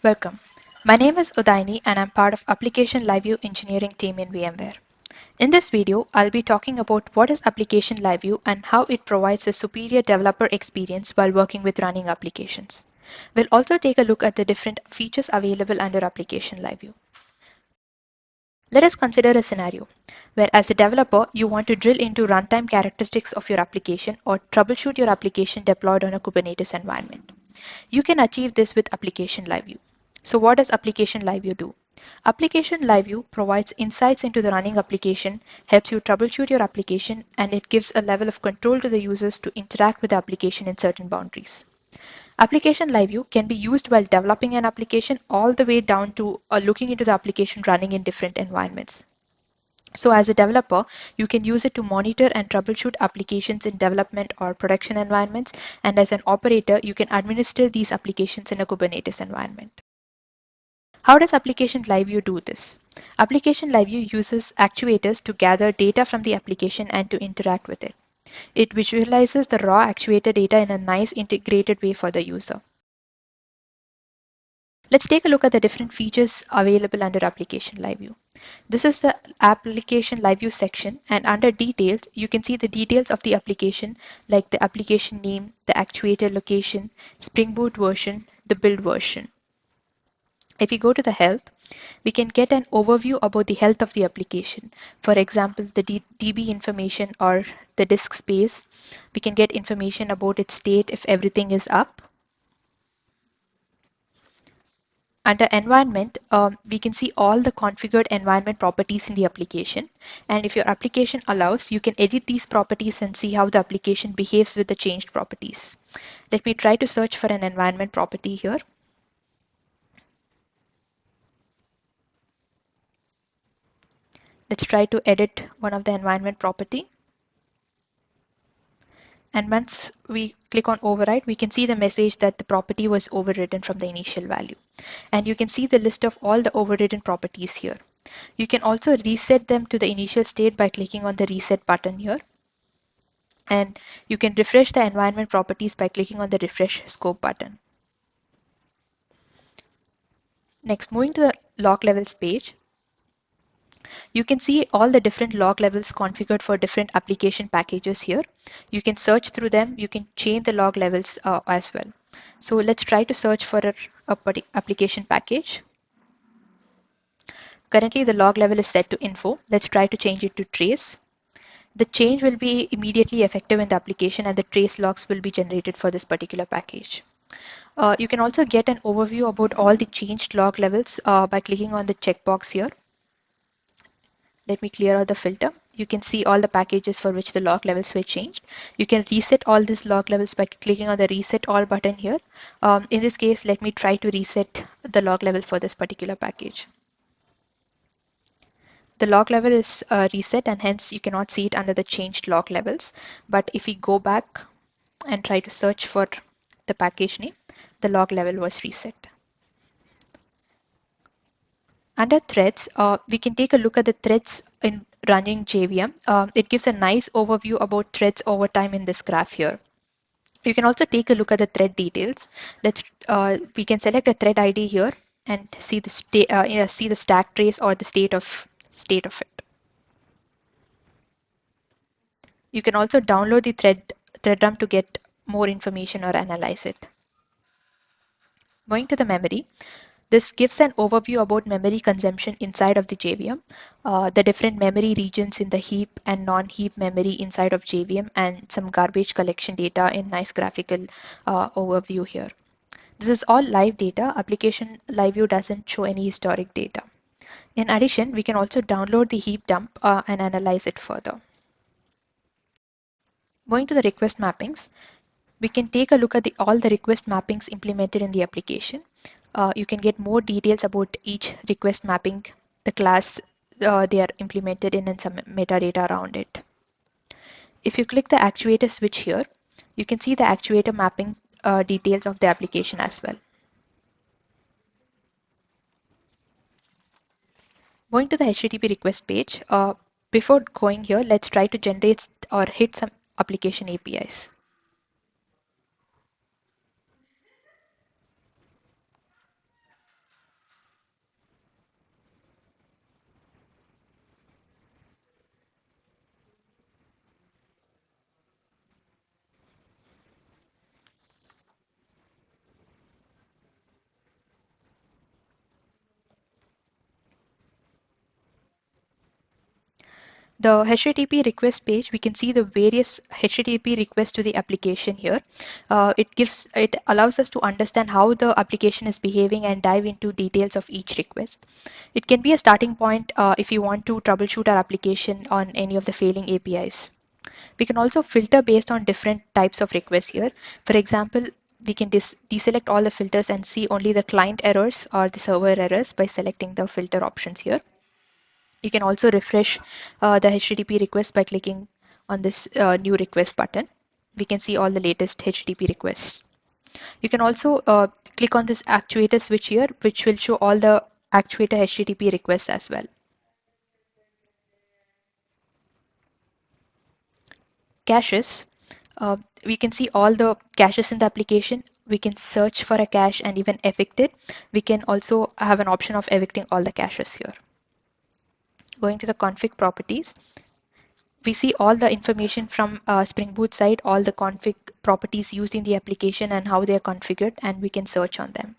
Welcome. My name is Udaini and I'm part of Application LiveView Engineering team in VMware. In this video, I'll be talking about what is Application LiveView and how it provides a superior developer experience while working with running applications. We'll also take a look at the different features available under Application LiveView. Let us consider a scenario where, as a developer, you want to drill into runtime characteristics of your application or troubleshoot your application deployed on a Kubernetes environment. You can achieve this with Application LiveView. So what does Application LiveView do? Application LiveView provides insights into the running application, helps you troubleshoot your application, and it gives a level of control to the users to interact with the application in certain boundaries. Application LiveView can be used while developing an application all the way down to looking into the application running in different environments. So as a developer, you can use it to monitor and troubleshoot applications in development or production environments. And as an operator, you can administer these applications in a Kubernetes environment. How does Application LiveView do this? Application LiveView uses actuators to gather data from the application and to interact with it. It visualizes the raw actuator data in a nice integrated way for the user. Let's take a look at the different features available under Application LiveView. This is the Application LiveView section, and under Details, you can see the details of the application like the application name, the actuator location, Spring Boot version, the build version. If we go to the health, we can get an overview about the health of the application. For example, the DB information or the disk space. We can get information about its state if everything is up. Under environment, we can see all the configured environment properties in the application. And if your application allows, you can edit these properties and see how the application behaves with the changed properties. Let me try to search for an environment property here. Let's try to edit one of the environment property. And once we click on override, we can see the message that the property was overridden from the initial value. And you can see the list of all the overridden properties here. You can also reset them to the initial state by clicking on the reset button here. And you can refresh the environment properties by clicking on the refresh scope button. Next, moving to the log levels page. You can see all the different log levels configured for different application packages here. You can search through them. You can change the log levels as well. So let's try to search for a application package. Currently, the log level is set to info. Let's try to change it to trace. The change will be immediately effective in the application and the trace logs will be generated for this particular package. You can also get an overview about all the changed log levels by clicking on the checkbox here. Let me clear out the filter. You can see all the packages for which the log levels were changed. You can reset all these log levels by clicking on the reset all button here. In this case, let me try to reset the log level for this particular package. The log level is reset and hence you cannot see it under the changed log levels. But if we go back and try to search for the package name, the log level was reset. Under threads, we can take a look at the threads in running JVM. It gives a nice overview about threads over time in this graph here. You can also take a look at the thread details. We can select a thread ID here and see the see the stack trace or the state of it. You can also download the thread dump to get more information or analyze it. Going to the memory. This gives an overview about memory consumption inside of the JVM, the different memory regions in the heap and non-heap memory inside of JVM, and some garbage collection data in nice graphical overview here. This is all live data. Application LiveView doesn't show any historic data. In addition, we can also download the heap dump and analyze it further. Going to the request mappings, we can take a look at all the request mappings implemented in the application. You can get more details about each request mapping, the class they are implemented in, and some metadata around it. If you click the actuator switch here, you can see the actuator mapping details of the application as well. Going to the HTTP request page, before going here, let's try to generate or hit some application APIs. The HTTP request page, we can see the various HTTP requests to the application here. It allows us to understand how the application is behaving and dive into details of each request. It can be a starting point if you want to troubleshoot our application on any of the failing APIs. We can also filter based on different types of requests here. For example, we can deselect all the filters and see only the client errors or the server errors by selecting the filter options here. You can also refresh the HTTP request by clicking on this new request button. We can see all the latest HTTP requests. You can also click on this actuator switch here, which will show all the actuator HTTP requests as well. Caches, uh, we can see all the caches in the application. We can search for a cache and even evict it. We can also have an option of evicting all the caches here. Going to the config properties, we see all the information from Spring Boot side, all the config properties used in the application and how they are configured, and we can search on them.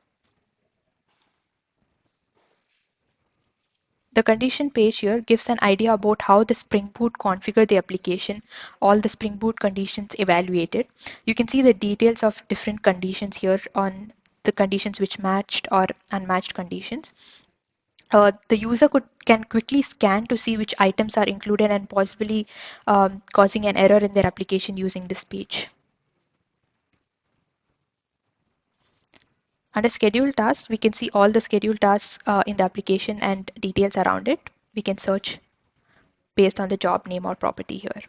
The condition page here gives an idea about how the Spring Boot configured the application, all the Spring Boot conditions evaluated. You can see the details of different conditions here on the conditions which matched or unmatched conditions. The user can quickly scan to see which items are included and possibly causing an error in their application using this page. Under schedule tasks, we can see all the schedule tasks in the application and details around it. We can search based on the job name or property here.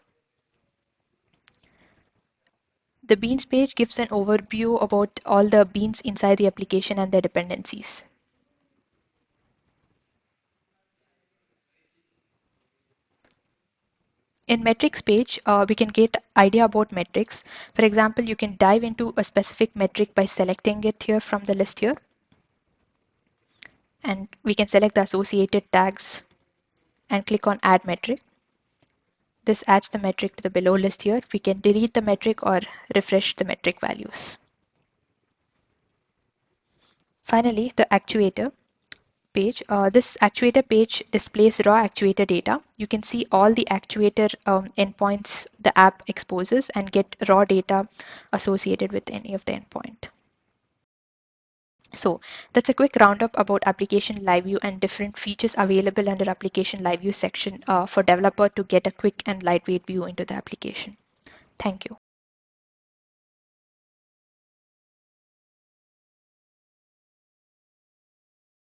The beans page gives an overview about all the beans inside the application and their dependencies. In metrics page, we can get idea about metrics. For example, you can dive into a specific metric by selecting it here from the list here. And we can select the associated tags and click on add metric. This adds the metric to the below list here. We can delete the metric or refresh the metric values. Finally, the actuator page. This actuator page displays raw actuator data. You can see all the actuator endpoints the app exposes and get raw data associated with any of the endpoint. So that's a quick roundup about application live view and different features available under application live view section for developer to get a quick and lightweight view into the application. Thank you.